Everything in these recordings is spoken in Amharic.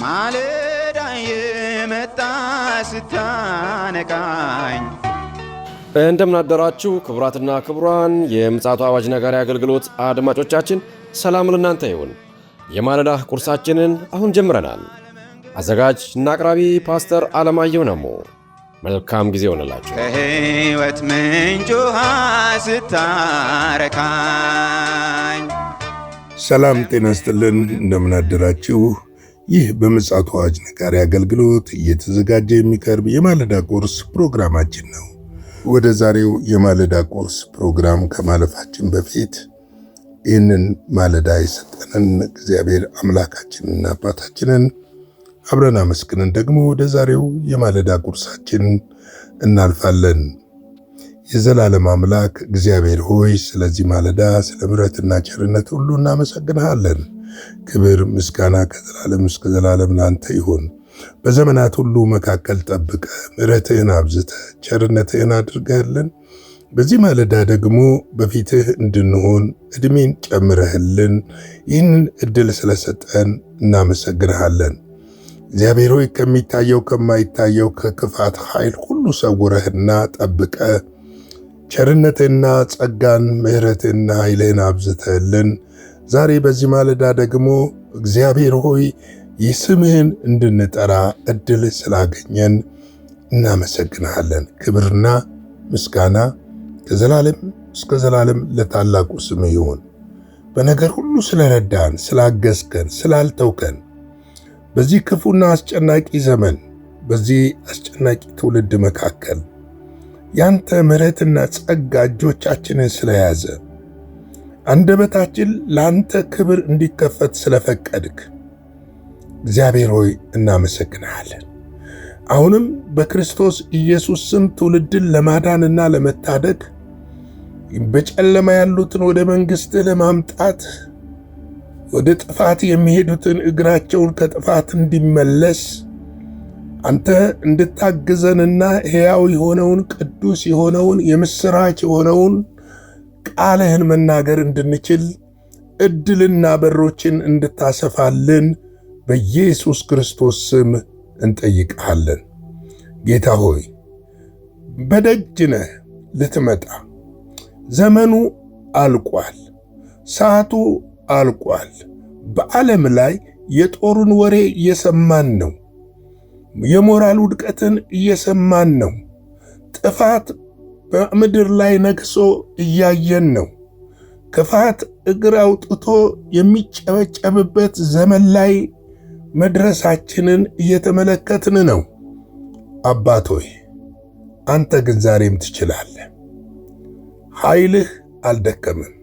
ማለዳ የመጣ ስታነቃኝ። እንደምን አደራችሁ ክቡራትና ክቡራን የምፅዓቱ አዋጅ ነጋሪ አገልግሎት አድማጮቻችን፣ ሰላም ለእናንተ ይሁን። የማለዳ ቁርሳችንን አሁን ጀምረናል። አዘጋጅ እና አቅራቢ ፓስተር አለማየሁ ነሞ። መልካም ጊዜ ሆነላችሁ። ከሕይወት ምንጭ ውሃ ስታረካኝ። ሰላም ጤና ይስጥልን፣ እንደምን አደራችሁ። ይህ በምፅዓቱ አዋጅ ነጋሪ አገልግሎት እየተዘጋጀ የሚቀርብ የማለዳ ቁርስ ፕሮግራማችን ነው። ወደ ዛሬው የማለዳ ቁርስ ፕሮግራም ከማለፋችን በፊት ይህንን ማለዳ የሰጠንን እግዚአብሔር አምላካችንና አባታችንን አብረን አመስግነን ደግሞ ወደ ዛሬው የማለዳ ቁርሳችን እናልፋለን። የዘላለም አምላክ እግዚአብሔር ሆይ ስለዚህ ማለዳ ስለ ምሕረትና ቸርነት ሁሉ እናመሰግንሃለን። ክብር ምስጋና ከዘላለም እስከ ዘላለም ላንተ ይሁን። በዘመናት ሁሉ መካከል ጠብቀ ምሕረትህን አብዝተ ቸርነትህን አድርገህልን በዚህ ማለዳ ደግሞ በፊትህ እንድንሆን ዕድሜን ጨምረህልን ይህንን ዕድል ስለሰጠን እናመሰግንሃለን። እግዚአብሔር ሆይ ከሚታየው ከማይታየው ከክፋት ኃይል ሁሉ ሰውረህና ጠብቀ ቸርነትህና ጸጋን ምሕረትህና ኃይልህን አብዝተህልን ዛሬ በዚህ ማለዳ ደግሞ እግዚአብሔር ሆይ የስምህን እንድንጠራ ዕድል ስላገኘን እናመሰግንሃለን። ክብርና ምስጋና ከዘላለም እስከ ዘላለም ለታላቁ ስምህ ይሁን። በነገር ሁሉ ስለረዳን፣ ስላገዝከን፣ ስላልተውከን በዚህ ክፉና አስጨናቂ ዘመን በዚህ አስጨናቂ ትውልድ መካከል ያንተ ምሕረትና ጸጋ እጆቻችንን ስለያዘ አንደበታችን ለአንተ ክብር እንዲከፈት ስለፈቀድክ እግዚአብሔር ሆይ እናመሰግንሃለን። አሁንም በክርስቶስ ኢየሱስ ስም ትውልድን ለማዳንና ለመታደግ በጨለማ ያሉትን ወደ መንግሥትህ ለማምጣት ወደ ጥፋት የሚሄዱትን እግራቸውን ከጥፋት እንዲመለስ አንተ እንድታግዘንና ሕያው የሆነውን ቅዱስ የሆነውን የምሥራች የሆነውን ቃልህን መናገር እንድንችል ዕድልና በሮችን እንድታሰፋልን በኢየሱስ ክርስቶስ ስም እንጠይቅሃለን። ጌታ ሆይ በደጅ ነህ ልትመጣ። ዘመኑ አልቋል፣ ሰዓቱ አልቋል። በዓለም ላይ የጦሩን ወሬ እየሰማን ነው። የሞራል ውድቀትን እየሰማን ነው። ጥፋት በምድር ላይ ነግሶ እያየን ነው። ክፋት እግር አውጥቶ የሚጨበጨብበት ዘመን ላይ መድረሳችንን እየተመለከትን ነው። አባት ሆይ አንተ ግን ዛሬም ትችላለህ። ኃይልህ አልደከምም።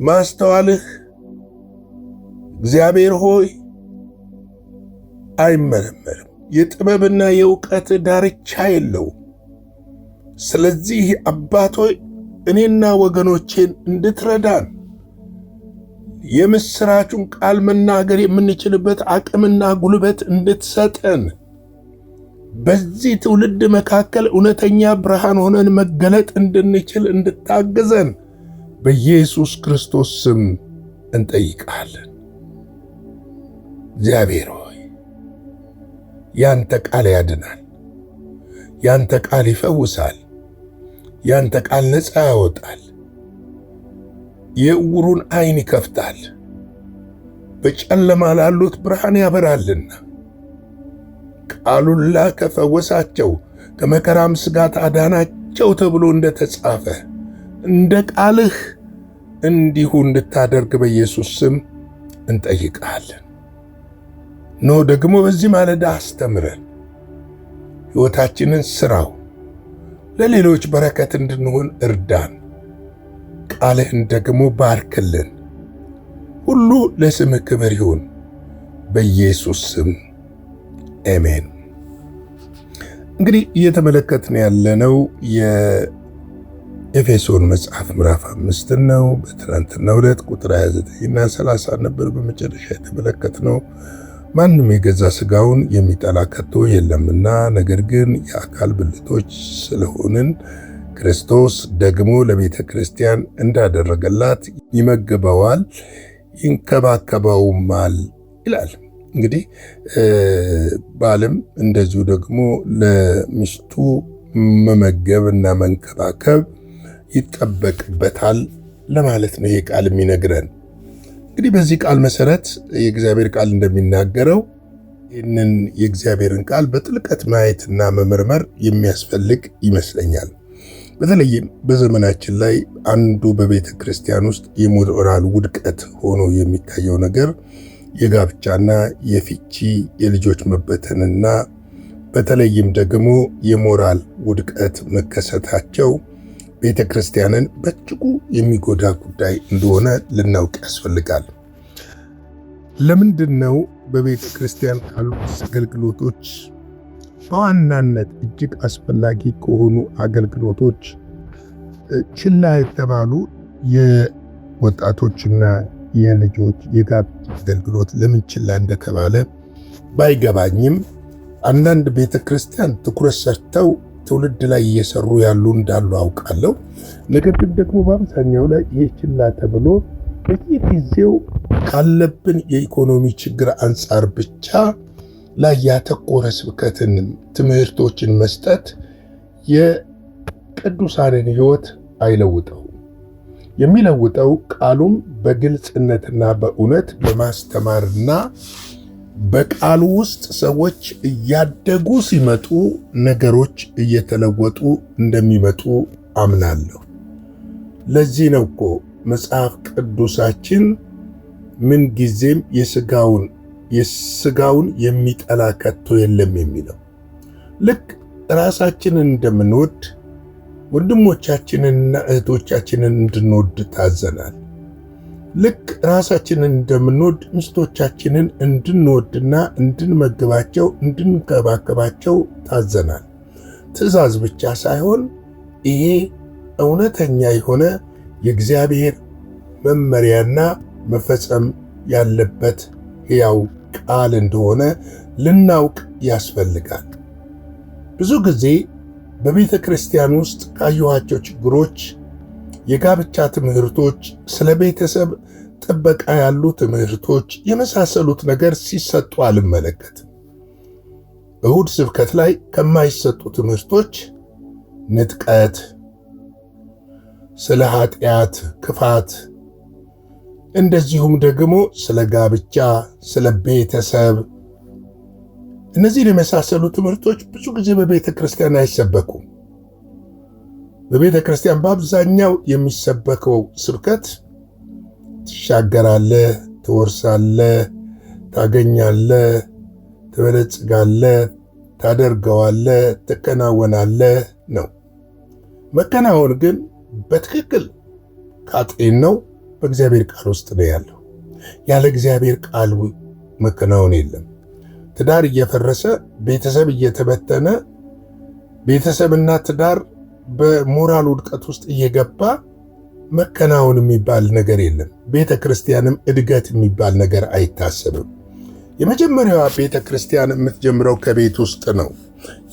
ማስተዋልህ እግዚአብሔር ሆይ አይመረመርም። የጥበብና የእውቀት ዳርቻ የለውም። ስለዚህ አባት ሆይ እኔና ወገኖቼን እንድትረዳን የምሥራቹን ቃል መናገር የምንችልበት አቅምና ጉልበት እንድትሰጠን በዚህ ትውልድ መካከል እውነተኛ ብርሃን ሆነን መገለጥ እንድንችል እንድታግዘን በኢየሱስ ክርስቶስ ስም እንጠይቃለን። እግዚአብሔር ሆይ ያንተ ቃል ያድናል፣ ያንተ ቃል ይፈውሳል፣ ያንተ ቃል ነፃ ያወጣል፣ የዕውሩን ዓይን ይከፍታል፣ በጨለማ ላሉት ብርሃን ያበራልና። ቃሉን ላከ ፈወሳቸው፣ ከመከራም ስጋት አዳናቸው ተብሎ እንደተጻፈ እንደ ቃልህ እንዲሁ እንድታደርግ በኢየሱስ ስም እንጠይቃለን። ኖ ደግሞ በዚህ ማለዳ አስተምረን፣ ሕይወታችንን ስራው፣ ለሌሎች በረከት እንድንሆን እርዳን። ቃልህን ደግሞ ባርክልን። ሁሉ ለስምህ ክብር ይሁን በኢየሱስ ስም አሜን። እንግዲህ እየተመለከትን ያለነው የኤፌሶን መጽሐፍ ምዕራፍ 5 ነው። በትናንትናው ዕለት ቁጥር 29 እና 30 ነበር በመጨረሻ የተመለከትነው። ማንም የገዛ ሥጋውን የሚጠላ ከቶ የለምና፣ ነገር ግን የአካል ብልቶች ስለሆንን ክርስቶስ ደግሞ ለቤተ ክርስቲያን እንዳደረገላት ይመግበዋል፣ ይንከባከበውማል ይላል። እንግዲህ ባልም እንደዚሁ ደግሞ ለሚስቱ መመገብ እና መንከባከብ ይጠበቅበታል ለማለት ነው ይሄ ቃል የሚነግረን። እንግዲህ በዚህ ቃል መሰረት የእግዚአብሔር ቃል እንደሚናገረው ይህንን የእግዚአብሔርን ቃል በጥልቀት ማየትና መመርመር የሚያስፈልግ ይመስለኛል። በተለይም በዘመናችን ላይ አንዱ በቤተ ክርስቲያን ውስጥ የሞራል ውድቀት ሆኖ የሚታየው ነገር የጋብቻና የፍቺ የልጆች መበተንና በተለይም ደግሞ የሞራል ውድቀት መከሰታቸው ቤተ ክርስቲያንን በእጅጉ የሚጎዳ ጉዳይ እንደሆነ ልናውቅ ያስፈልጋል። ለምንድን ነው በቤተ ክርስቲያን ካሉት አገልግሎቶች በዋናነት እጅግ አስፈላጊ ከሆኑ አገልግሎቶች ችላ የተባሉ የወጣቶችና የልጆች የጋብቻ አገልግሎት ለምን ችላ እንደተባለ ባይገባኝም አንዳንድ ቤተ ክርስቲያን ትኩረት ሰጥተው ትውልድ ላይ እየሰሩ ያሉ እንዳሉ አውቃለሁ። ነገር ግን ደግሞ በአብዛኛው ላይ ይህ ችላ ተብሎ በየጊዜው ካለብን የኢኮኖሚ ችግር አንጻር ብቻ ላይ ያተኮረ ስብከትን ትምህርቶችን መስጠት የቅዱሳንን ሕይወት አይለውጠው። የሚለውጠው ቃሉም በግልጽነትና በእውነት በማስተማርና በቃሉ ውስጥ ሰዎች እያደጉ ሲመጡ ነገሮች እየተለወጡ እንደሚመጡ አምናለሁ። ለዚህ ነው እኮ መጽሐፍ ቅዱሳችን ምን ጊዜም የሥጋውን የሚጠላ ከቶ የለም የሚለው። ልክ ራሳችንን እንደምንወድ ወንድሞቻችንንና እህቶቻችንን እንድንወድ ታዘናል። ልክ ራሳችንን እንደምንወድ ሚስቶቻችንን እንድንወድና እንድንመግባቸው እንድንከባከባቸው ታዘናል። ትእዛዝ ብቻ ሳይሆን ይሄ እውነተኛ የሆነ የእግዚአብሔር መመሪያና መፈጸም ያለበት ሕያው ቃል እንደሆነ ልናውቅ ያስፈልጋል። ብዙ ጊዜ በቤተ ክርስቲያን ውስጥ ካየኋቸው ችግሮች የጋብቻ ትምህርቶች፣ ስለ ቤተሰብ ጥበቃ ያሉ ትምህርቶች የመሳሰሉት ነገር ሲሰጡ አልመለከትም። እሁድ ስብከት ላይ ከማይሰጡ ትምህርቶች ንጥቀት፣ ስለ ኃጢአት ክፋት፣ እንደዚሁም ደግሞ ስለ ጋብቻ፣ ስለ ቤተሰብ፣ እነዚህን የመሳሰሉ ትምህርቶች ብዙ ጊዜ በቤተ ክርስቲያን አይሰበኩም። በቤተ ክርስቲያን በአብዛኛው የሚሰበከው ስብከት ትሻገራለህ፣ ትወርሳለህ፣ ታገኛለህ፣ ትበለጽጋለህ፣ ታደርገዋለህ፣ ትከናወናለህ ነው። መከናወን ግን በትክክል ካጤነው በእግዚአብሔር ቃል ውስጥ ነው ያለው። ያለ እግዚአብሔር ቃል መከናወን የለም። ትዳር እየፈረሰ ቤተሰብ እየተበተነ ቤተሰብና ትዳር በሞራል ውድቀት ውስጥ እየገባ መከናወን የሚባል ነገር የለም። ቤተ ክርስቲያንም እድገት የሚባል ነገር አይታሰብም። የመጀመሪያዋ ቤተ ክርስቲያን የምትጀምረው ከቤት ውስጥ ነው።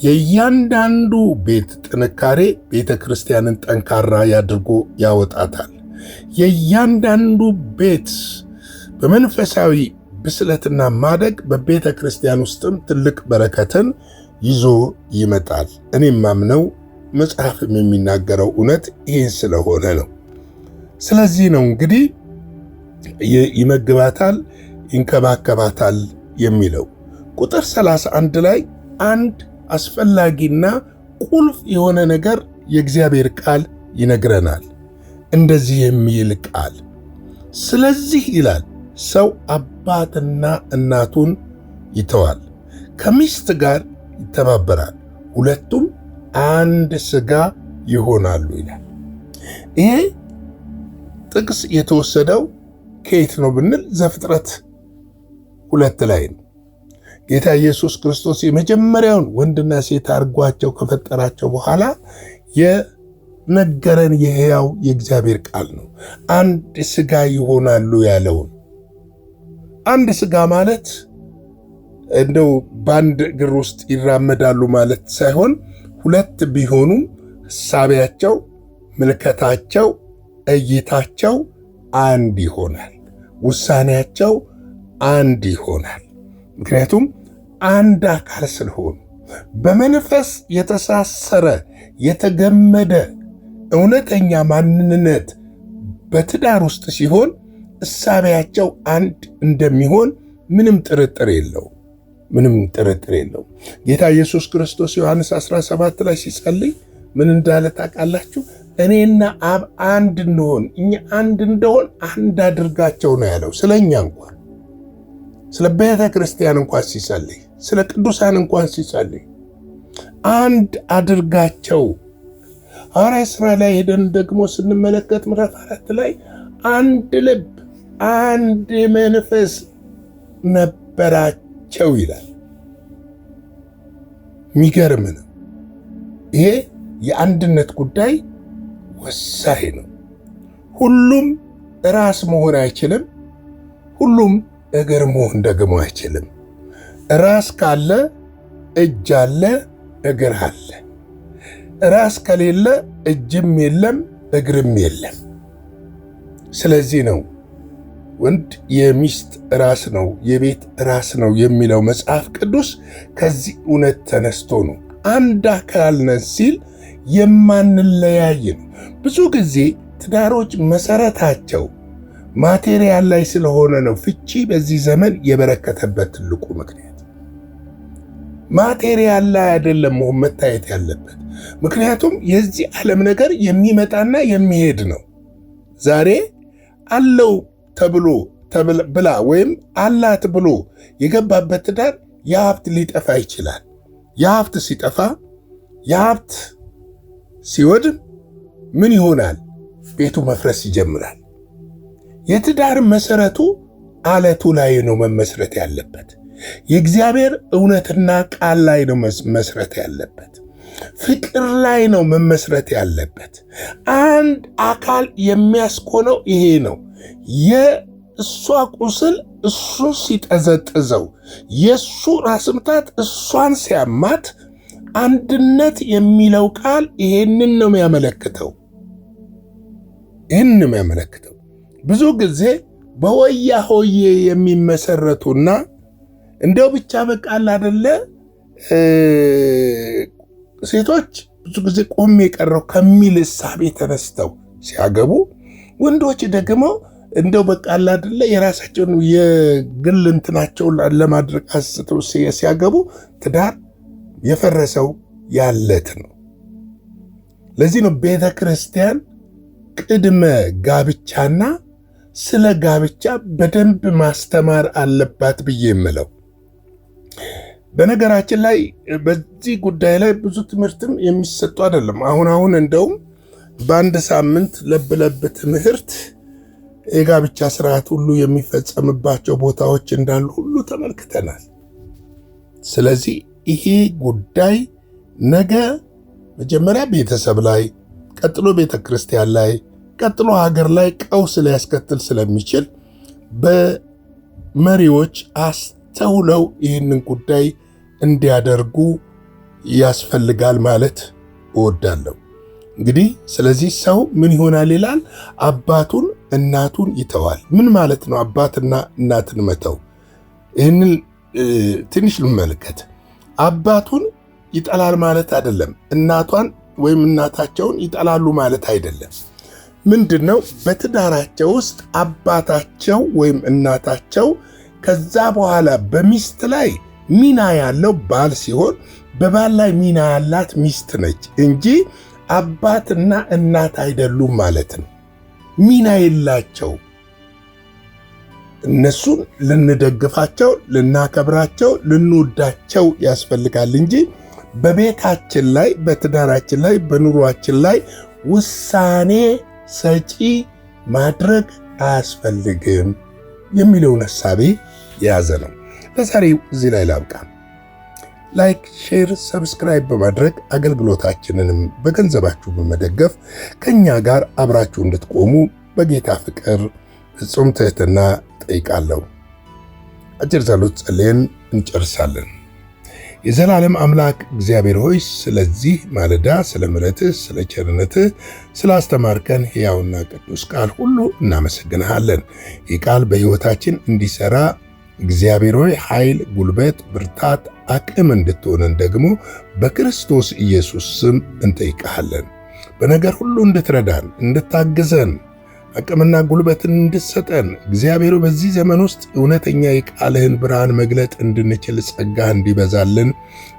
የእያንዳንዱ ቤት ጥንካሬ ቤተ ክርስቲያንን ጠንካራ ያድርጎ ያወጣታል። የእያንዳንዱ ቤት በመንፈሳዊ ብስለትና ማደግ በቤተ ክርስቲያን ውስጥም ትልቅ በረከትን ይዞ ይመጣል። እኔም ማምነው መጽሐፍም የሚናገረው እውነት ይህን ስለሆነ ነው። ስለዚህ ነው እንግዲህ ይመግባታል፣ ይንከባከባታል የሚለው። ቁጥር 31 ላይ አንድ አስፈላጊና ቁልፍ የሆነ ነገር የእግዚአብሔር ቃል ይነግረናል። እንደዚህ የሚል ቃል ስለዚህ ይላል ሰው አባትና እናቱን ይተዋል፣ ከሚስት ጋር ይተባበራል፣ ሁለቱም አንድ ሥጋ ይሆናሉ ይላል። ይሄ ጥቅስ የተወሰደው ከየት ነው ብንል ዘፍጥረት 2 ላይ ነው። ጌታ ኢየሱስ ክርስቶስ የመጀመሪያውን ወንድና ሴት አድርጓቸው ከፈጠራቸው በኋላ የነገረን የሕያው የእግዚአብሔር ቃል ነው። አንድ ሥጋ ይሆናሉ ያለውን። አንድ ሥጋ ማለት እንደው በአንድ እግር ውስጥ ይራመዳሉ ማለት ሳይሆን ሁለት ቢሆኑም ሐሳቢያቸው፣ ምልከታቸው፣ እይታቸው አንድ ይሆናል። ውሳኔያቸው አንድ ይሆናል። ምክንያቱም አንድ አካል ስለሆኑ በመንፈስ የተሳሰረ የተገመደ እውነተኛ ማንነት በትዳር ውስጥ ሲሆን እሳቤያቸው አንድ እንደሚሆን ምንም ጥርጥር የለው። ጌታ ኢየሱስ ክርስቶስ ዮሐንስ 17 ላይ ሲጸልይ ምን እንዳለ ታውቃላችሁ? እኔና አብ አንድ እንሆን፣ እኛ አንድ እንደሆን አንድ አድርጋቸው ነው ያለው። ስለኛ እንኳን ስለ ቤተ ክርስቲያን እንኳን ሲጸልይ፣ ስለ ቅዱሳን እንኳን ሲጸልይ አንድ አድርጋቸው። ሐዋርያት ሥራ ላይ ሄደን ደግሞ ስንመለከት ምዕራፍ 4 ላይ አንድ ልብ አንድ መንፈስ ነበራቸው ይላል። የሚገርም ነው። ይሄ የአንድነት ጉዳይ ወሳኝ ነው። ሁሉም ራስ መሆን አይችልም። ሁሉም እግር መሆን ደግሞ አይችልም። ራስ ካለ እጅ አለ፣ እግር አለ። ራስ ከሌለ እጅም የለም እግርም የለም። ስለዚህ ነው ወንድ የሚስት ራስ ነው፣ የቤት ራስ ነው የሚለው መጽሐፍ ቅዱስ ከዚህ እውነት ተነስቶ ነው። አንድ አካል ነን ሲል የማንለያይ ነው። ብዙ ጊዜ ትዳሮች መሰረታቸው ማቴሪያል ላይ ስለሆነ ነው ፍቺ በዚህ ዘመን የበረከተበት ትልቁ ምክንያት። ማቴሪያል ላይ አይደለም መታየት ያለበት። ምክንያቱም የዚህ ዓለም ነገር የሚመጣና የሚሄድ ነው። ዛሬ አለው ተብሎ ብላ ወይም አላት ብሎ የገባበት ትዳር የሀብት ሊጠፋ ይችላል። የሀብት ሲጠፋ የሀብት ሲወድም ምን ይሆናል? ቤቱ መፍረስ ይጀምራል። የትዳር መሰረቱ አለቱ ላይ ነው መመስረት ያለበት። የእግዚአብሔር እውነትና ቃል ላይ ነው መመስረት ያለበት። ፍቅር ላይ ነው መመስረት ያለበት። አንድ አካል የሚያስኮነው ይሄ ነው። የእሷ ቁስል እሱን ሲጠዘጥዘው፣ የእሱ ራስ ምታት እሷን ሲያማት፣ አንድነት የሚለው ቃል ይሄንን ነው የሚያመለክተው። ብዙ ጊዜ በወያ ሆዬ የሚመሰረቱና እንደው ብቻ በቃል አይደለ ሴቶች ብዙ ጊዜ ቆሜ የቀረው ከሚል እሳቤ ተነስተው ሲያገቡ፣ ወንዶች ደግሞ እንደው በቃል አይደለ የራሳቸውን የግል እንትናቸውን ለማድረግ አስተው ሲያገቡ ትዳር የፈረሰው ያለት ነው። ለዚህ ነው ቤተ ክርስቲያን ቅድመ ጋብቻና ስለ ጋብቻ በደንብ ማስተማር አለባት ብዬ የምለው። በነገራችን ላይ በዚህ ጉዳይ ላይ ብዙ ትምህርትም የሚሰጡ አይደለም። አሁን እንደውም በአንድ ሳምንት ለብ ትምህርት የጋብቻ ስርዓት ሁሉ የሚፈጸምባቸው ቦታዎች እንዳሉ ሁሉ ተመልክተናል። ስለዚህ ይሄ ጉዳይ ነገ መጀመሪያ ቤተሰብ ላይ፣ ቀጥሎ ቤተ ክርስቲያን ላይ፣ ቀጥሎ ሀገር ላይ ቀውስ ሊያስከትል ስለሚችል በመሪዎች አስተውለው ይህንን ጉዳይ እንዲያደርጉ ያስፈልጋል ማለት እወዳለሁ። እንግዲህ ስለዚህ ሰው ምን ይሆናል ይላል? አባቱን እናቱን ይተዋል። ምን ማለት ነው አባትና እናትን መተው? ይህንን ትንሽ ልመልከት። አባቱን ይጠላል ማለት አይደለም። እናቷን ወይም እናታቸውን ይጠላሉ ማለት አይደለም። ምንድነው? በትዳራቸው ውስጥ አባታቸው ወይም እናታቸው ከዛ በኋላ በሚስት ላይ ሚና ያለው ባል ሲሆን በባል ላይ ሚና ያላት ሚስት ነች እንጂ አባትና እናት አይደሉም ማለት ነው። ሚና የላቸው። እነሱን ልንደግፋቸው፣ ልናከብራቸው፣ ልንወዳቸው ያስፈልጋል እንጂ በቤታችን ላይ፣ በትዳራችን ላይ፣ በኑሯችን ላይ ውሳኔ ሰጪ ማድረግ አያስፈልግም የሚለውን ሐሳቤ የያዘ ነው። ለዛሬው እዚህ ላይ ላብቃ። ላይክ፣ ሼር፣ ሰብስክራይብ በማድረግ አገልግሎታችንንም በገንዘባችሁ በመደገፍ ከኛ ጋር አብራችሁ እንድትቆሙ በጌታ ፍቅር ፍጹም ትህትና ጠይቃለሁ። አጭር ጸሎት ጸልየን እንጨርሳለን። የዘላለም አምላክ እግዚአብሔር ሆይ ስለዚህ ማለዳ ስለ ምሕረትህ፣ ስለ ቸርነትህ፣ ስላስተማርከን ሕያውና ቅዱስ ቃል ሁሉ እናመሰግንሃለን። ይህ ቃል በሕይወታችን እንዲሰራ እግዚአብሔር ሆይ ኃይል፣ ጉልበት፣ ብርታት፣ አቅም እንድትሆነን ደግሞ በክርስቶስ ኢየሱስ ስም እንጠይቅሃለን። በነገር ሁሉ እንድትረዳን፣ እንድታግዘን፣ አቅምና ጉልበትን እንድትሰጠን እግዚአብሔር በዚህ ዘመን ውስጥ እውነተኛ የቃልህን ብርሃን መግለጥ እንድንችል ጸጋህ እንዲበዛልን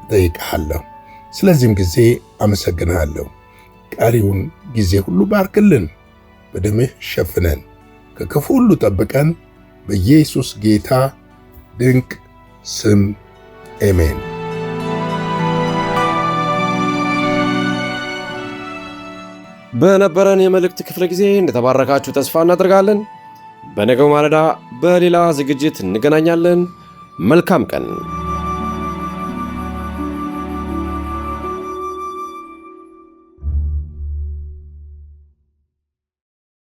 እጠይቅሃለሁ። ስለዚህም ጊዜ አመሰግንሃለሁ። ቀሪውን ጊዜ ሁሉ ባርክልን፣ በደምህ ሸፍነን፣ ከክፉ ሁሉ ጠብቀን፣ በኢየሱስ ጌታ ድንቅ ስም አሜን። በነበረን የመልእክት ክፍለ ጊዜ እንደተባረካችሁ ተስፋ እናደርጋለን። በነገው ማለዳ በሌላ ዝግጅት እንገናኛለን። መልካም ቀን።